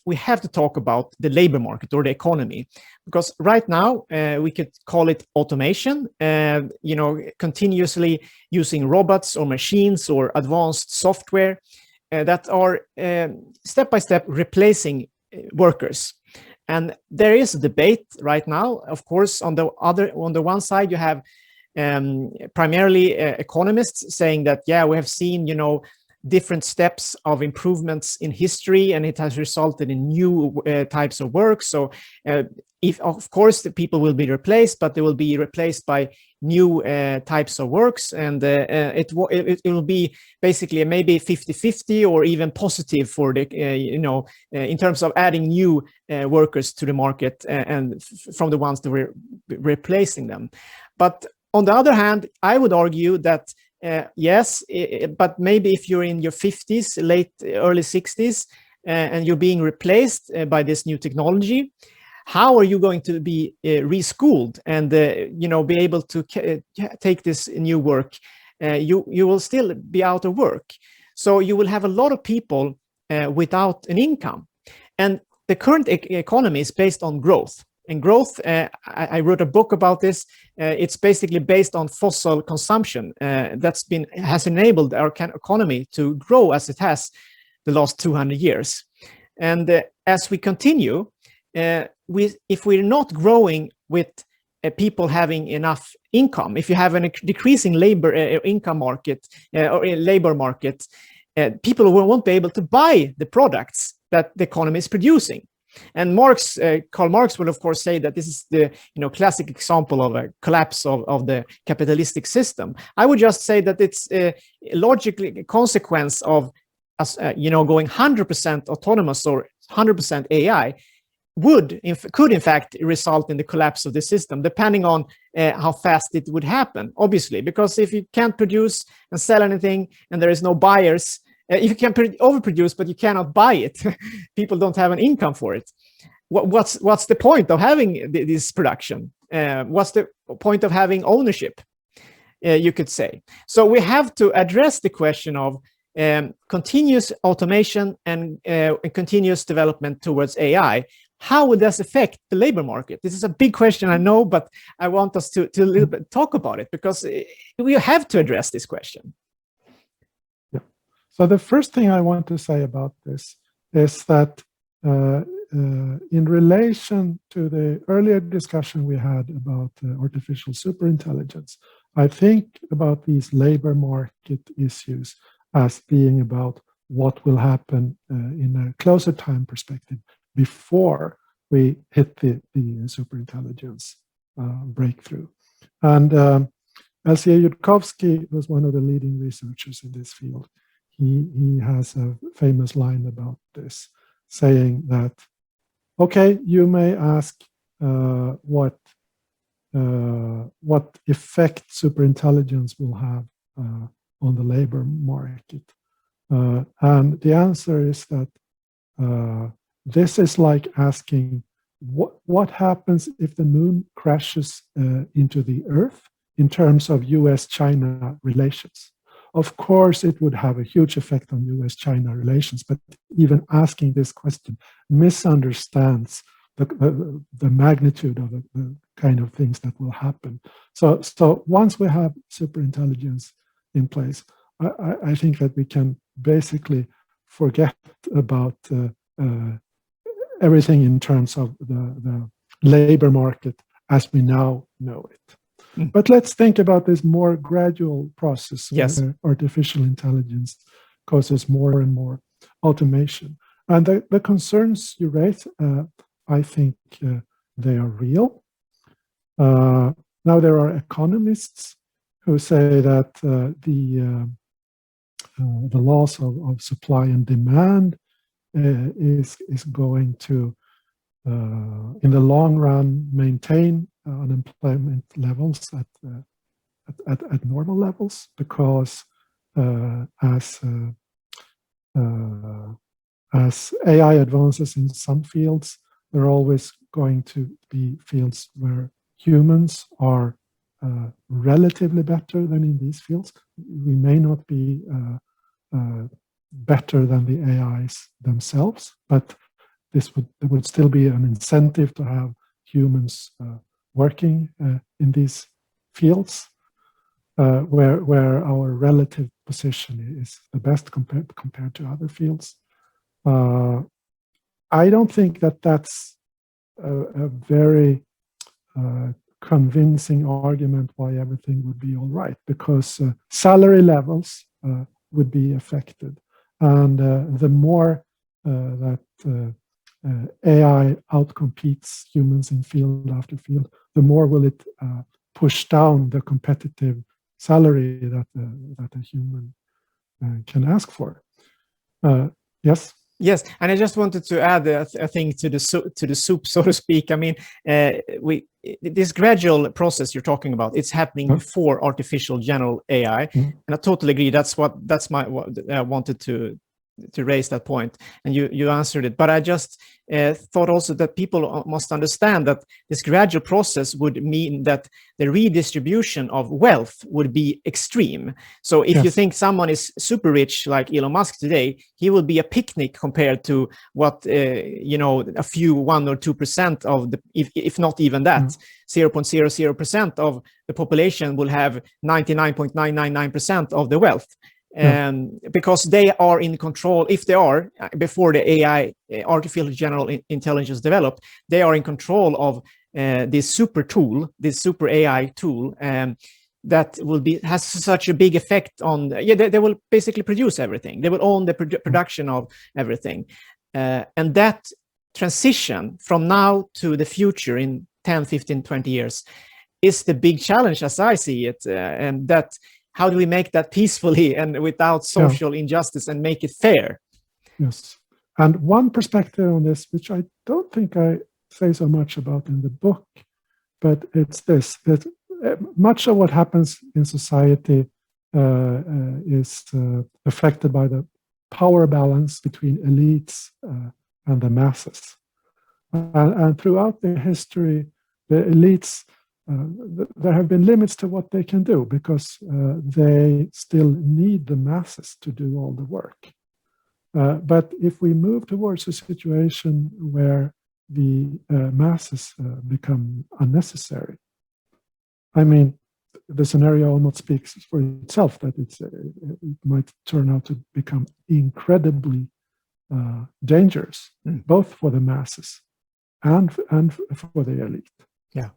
we have to talk about the labor market or the economy, because right now we could call it automation, continuously using robots or machines or advanced software that are step by step replacing workers. And there is a debate right now, of course. On the one side, you have primarily economists saying that, yeah, we have seen, different steps of improvements in history, and it has resulted in new types of work. So if, of course, the people will be replaced, but they will be replaced by new types of works, and it will be basically maybe 50-50 or even positive for the in terms of adding new workers to the market and from the ones that were replacing them. But on the other hand, I would argue that yes, but maybe if you're in your 50s, early 60s, and you're being replaced by this new technology, how are you going to be reschooled and be able to take this new work? You will still be out of work, so you will have a lot of people without an income. And the current economy is based on growth. And growth, I wrote a book about this. It's basically based on fossil consumption has enabled our economy to grow as it has the last 200 years. And as we continue, if we're not growing with people having enough income, if you have a decreasing labor income market or labor market, people won't be able to buy the products that the economy is producing. And Karl Marx will, of course, say that this is the classic example of a collapse of the capitalistic system. I would just say that it's logically a consequence of us, going 100% autonomous or 100% AI could in fact result in the collapse of the system, depending on how fast it would happen, obviously. Because if you can't produce and sell anything and there is no buyers, if you can overproduce but you cannot buy it, people don't have an income for it. What's the point of having this production? What's the point of having ownership? You could say. So we have to address the question of continuous automation and continuous development towards AI. How would this affect the labor market? This is a big question, I know, but I want us to a little bit talk about it, because we have to address this question. So the first thing I want to say about this is that in relation to the earlier discussion we had about artificial superintelligence, I think about these labor market issues as being about what will happen in a closer time perspective before we hit the superintelligence breakthrough. And Alcea Yudkowsky was one of the leading researchers in this field. He has a famous line about this, saying that, okay, you may ask what effect superintelligence will have on the labor market. And the answer is that this is like asking what happens if the moon crashes into the Earth in terms of US-China relations. Of course, it would have a huge effect on US-China relations, but even asking this question misunderstands the magnitude of the kind of things that will happen. So once we have superintelligence in place, I think that we can basically forget about everything in terms of the labor market as we now know it. But let's think about this more gradual process. Yes. Where artificial intelligence causes more and more automation. And the concerns you raise, I think they are real. Now there are economists who say that the loss of supply and demand is going to, in the long run, maintain unemployment levels at normal levels, because as AI advances in some fields, there are always going to be fields where humans are relatively better than in these fields. We may not be better than the AIs themselves, but there would still be an incentive to have humans working in these fields, where our relative position is the best compared to other fields. I don't think that that's a very convincing argument why everything would be all right, because salary levels would be affected, and the more that AI outcompetes humans in field after field, the more will it push down the competitive salary that a human can ask for. Yes. Yes, and I just wanted to add a thing to the soup, so to speak. I mean, this gradual process you're talking about, it's happening before artificial general AI, and I totally agree. That's what I wanted to raise that point, and you answered it. But I just thought also that people must understand that this gradual process would mean that the redistribution of wealth would be extreme. So if you think someone is super rich like Elon Musk today, he will be a picnic compared to what a few 1 or 2% of the, if not even that, 0.00% of the population will have 99.999% of the wealth. Because they are in control. If they are, before the AI, artificial general intelligence developed, they are in control of this super tool, this super AI tool, that has such a big effect on. They will basically produce everything. They will own the production of everything, and that transition from now to the future in 10, 15, 20 years is the big challenge as I see it, and that. How do we make that peacefully and without social injustice and make it fair? Yes. And one perspective on this, which I don't think I say so much about in the book, but it's this, that much of what happens in society is affected by the power balance between elites and the masses. And throughout the history, the elites, there have been limits to what they can do because they still need the masses to do all the work. But if we move towards a situation where the masses become unnecessary, I mean, the scenario almost speaks for itself that it might turn out to become incredibly dangerous, both for the masses and for the elite. Yeah.